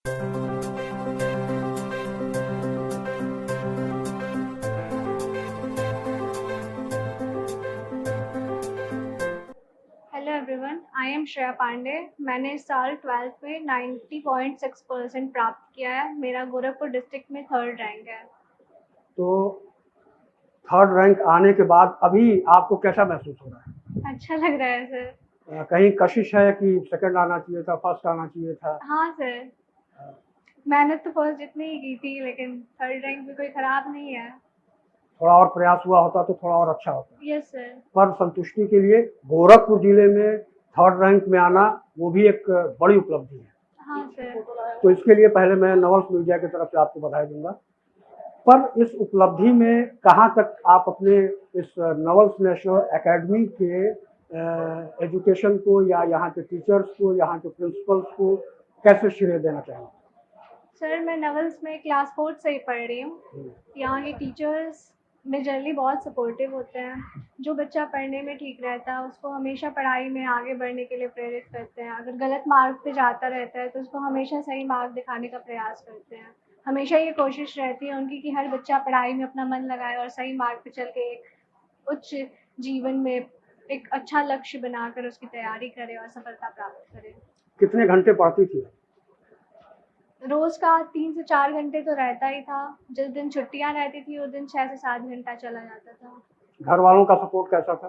Hello everyone, I am Shreya Pandey. मैंने इस साल 12th में 90.6% प्राप्त किया है। मेरा गोरखपुर डिस्ट्रिक्ट में 3rd रैंक है। तो 3rd रैंक आने के बाद अभी आपको कैसा महसूस हो रहा है? अच्छा लग रहा है सर। कहीं कशिश है कि 2nd आना चाहिए था, 1st आना चाहिए था? हाँ सर, मेहनत तो फर्स्ट जितनी ही की थी, लेकिन 3rd रैंक भी कोई खराब नहीं है। थोड़ा और प्रयास हुआ होता तो थोड़ा और अच्छा होता। Yes sir. पर संतुष्टि के लिए गोरखपुर जिले में 3rd रैंक में आना वो भी एक बड़ी उपलब्धि है। हाँ सर। तो इसके लिए पहले मैं नवल्स मीडिया की तरफ से आपको बधाई दूंगा। पर इस उपलब्धि में कहाँ तक आप अपने इस नवल्स नेशनल एकेडमी के एजुकेशन को या यहाँ के टीचर्स को, यहाँ के प्रिंसिपल्स को कैसे श्रेय देना चाहेंगे? सर, मैं नवल्स में क्लास 4th से ही पढ़ रही हूँ। यहाँ के टीचर्स मेजरली बहुत सपोर्टिव होते हैं। जो बच्चा पढ़ने में ठीक रहता है उसको हमेशा पढ़ाई में आगे बढ़ने के लिए प्रेरित करते हैं। अगर गलत मार्ग पे जाता रहता है तो उसको हमेशा सही मार्ग दिखाने का प्रयास करते हैं। हमेशा ये कोशिश रहती है उनकी कि हर बच्चा पढ़ाई में अपना मन लगाए और सही मार्ग पे चल के एक उच्च जीवन में एक अच्छा लक्ष्य बनाकर उसकी तैयारी करे और सफलता प्राप्त करे। कितने घंटे पढ़ती थी? रोज का 3 से 4 घंटे तो रहता ही था। जिस दिन छुट्टियां रहती थी उस दिन 6 से 7 घंटा चला जाता था। घर वालों का सपोर्ट कैसा था?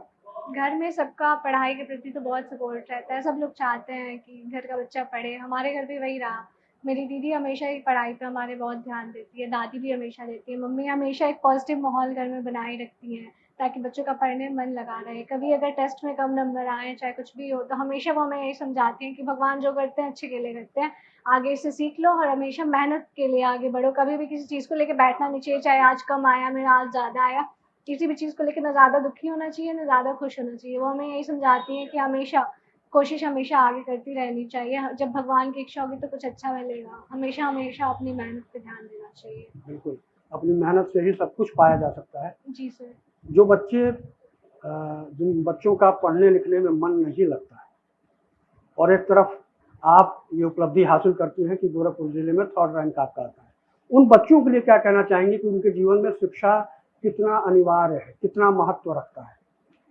घर में सबका पढ़ाई के प्रति तो बहुत सपोर्ट रहता है। सब लोग चाहते हैं कि घर का बच्चा पढ़े। हमारे घर भी वही रहा। मेरी दीदी हमेशा ही पढ़ाई पे हमारे बहुत ध्यान देती है, दादी भी हमेशा देती है, मम्मी हमेशा एक पॉजिटिव माहौल घर में बनाए रखती हैं ताकि बच्चों का पढ़ने में मन लगा रहे। कभी अगर टेस्ट में कम नंबर आए, चाहे कुछ भी हो, तो हमेशा वो हमें यही समझाती हैं कि भगवान जो करते हैं अच्छे के लिए करते हैं, आगे से सीख लो और हमेशा मेहनत के लिए आगे बढ़ो। कभी भी किसी चीज़ को लेकर बैठना नहीं चाहिए, चाहे आज कम आया मेरा आज ज़्यादा आया, किसी भी चीज़ को लेकर ना ज़्यादा दुखी होना चाहिए ना ज़्यादा खुश होना चाहिए। वो हमें यही समझाती हैं कि हमेशा कोशिश हमेशा आगे करती रहनी चाहिए। जब भगवान की इच्छा होगी तो कुछ अच्छा मिलेगा। हमेशा हमेशा अपनी मेहनत पे ध्यान देना चाहिए। बिल्कुल, अपनी मेहनत से ही सब कुछ पाया जा सकता है। जी सर। जो बच्चे जिन बच्चों का पढ़ने लिखने में मन नहीं लगता है और एक तरफ आप ये उपलब्धि हासिल करती हैं कि गोरखपुर जिले में 3rd रैंक आपका आता है, उन बच्चों के लिए क्या कहना चाहेंगे कि उनके जीवन में शिक्षा कितना अनिवार्य है, कितना महत्व रखता है?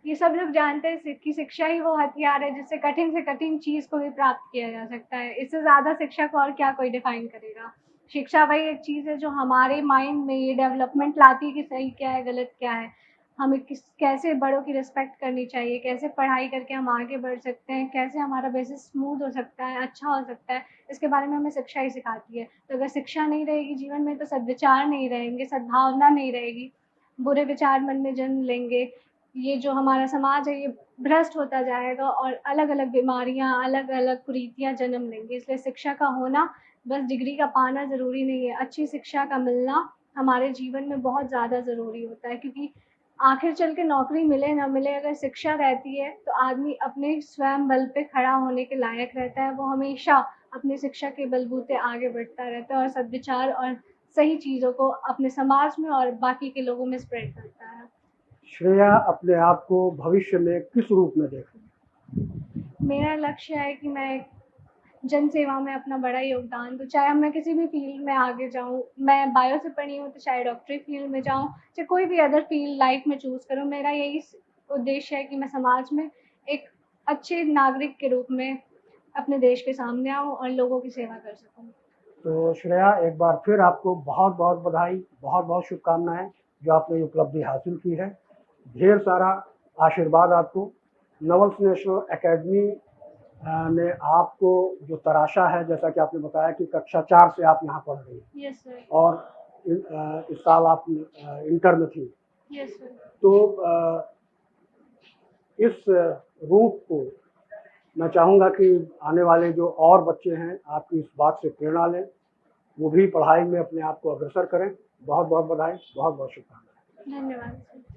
ये सब लोग जानते हैं कि शिक्षा ही वो हथियार है जिससे कठिन से कठिन चीज़ को भी प्राप्त किया जा सकता है। इससे ज़्यादा शिक्षा को और क्या कोई डिफाइन करेगा। शिक्षा वही एक चीज़ है जो हमारे माइंड में ये डेवलपमेंट लाती है कि सही क्या है, गलत क्या है, हमें कैसे बड़ों की रिस्पेक्ट करनी चाहिए, कैसे पढ़ाई करके हम आगे बढ़ सकते हैं, कैसे हमारा बेसिस स्मूथ हो सकता है, अच्छा हो सकता है। इसके बारे में हमें शिक्षा ही सिखाती है। तो अगर शिक्षा नहीं रहेगी जीवन में तो सद्विचार नहीं रहेंगे, सद्भावना नहीं रहेगी, बुरे विचार मन में जन्म लेंगे। ये जो हमारा समाज है ये भ्रष्ट होता जाएगा और अलग-अलग बीमारियाँ, अलग-अलग कुरीतियाँ जन्म लेंगी। इसलिए शिक्षा का होना, बस डिग्री का पाना ज़रूरी नहीं है। अच्छी शिक्षा का मिलना हमारे जीवन में बहुत ज़्यादा ज़रूरी होता है, क्योंकि आखिर चल के नौकरी मिले ना मिले, अगर शिक्षा रहती है तो आदमी अपने स्वयं बल पे खड़ा होने के लायक रहता है। वो हमेशा अपनी शिक्षा के बलबूते आगे बढ़ता रहता है और सद्विचार और सही चीज़ों को अपने समाज में और बाकी के लोगों में स्प्रेड करता है। श्रेया अपने आप को भविष्य में किस रूप में देख रही है? मेरा लक्ष्य है कि मैं जन सेवा में अपना बड़ा योगदान दूँ। चाहे मैं किसी भी फ़ील्ड में आगे जाऊँ, मैं बायो से पढ़ी हूँ तो चाहे डॉक्टरी फ़ील्ड में जाऊँ, चाहे कोई भी अदर फ़ील्ड लाइफ़ में चूज़ करूँ, मेरा यही उद्देश्य है कि मैं समाज में एक अच्छे नागरिक के रूप में अपने देश के सामने आऊँ और लोगों की सेवा कर सकूँ। तो श्रेया, एक बार फिर आपको बहुत-बहुत बधाई, बहुत-बहुत शुभकामनाएँ जो आपने ये उपलब्धि हासिल की है। ढेर सारा आशीर्वाद आपको। नवल्स नेशनल एकेडमी ने आपको जो तराशा है, जैसा कि आपने बताया कि कक्षा 4 से आप यहाँ पढ़ रही हैं। Yes sir. और इस साल आप इंटर में थी। Yes sir. तो इस रूप को मैं चाहूँगा कि आने वाले जो और बच्चे हैं आपकी इस बात से प्रेरणा लें, वो भी पढ़ाई में अपने आप को अग्रसर करें। बहुत-बहुत बधाई, बहुत-बहुत शुभकामनाएँ। धन्यवाद सर।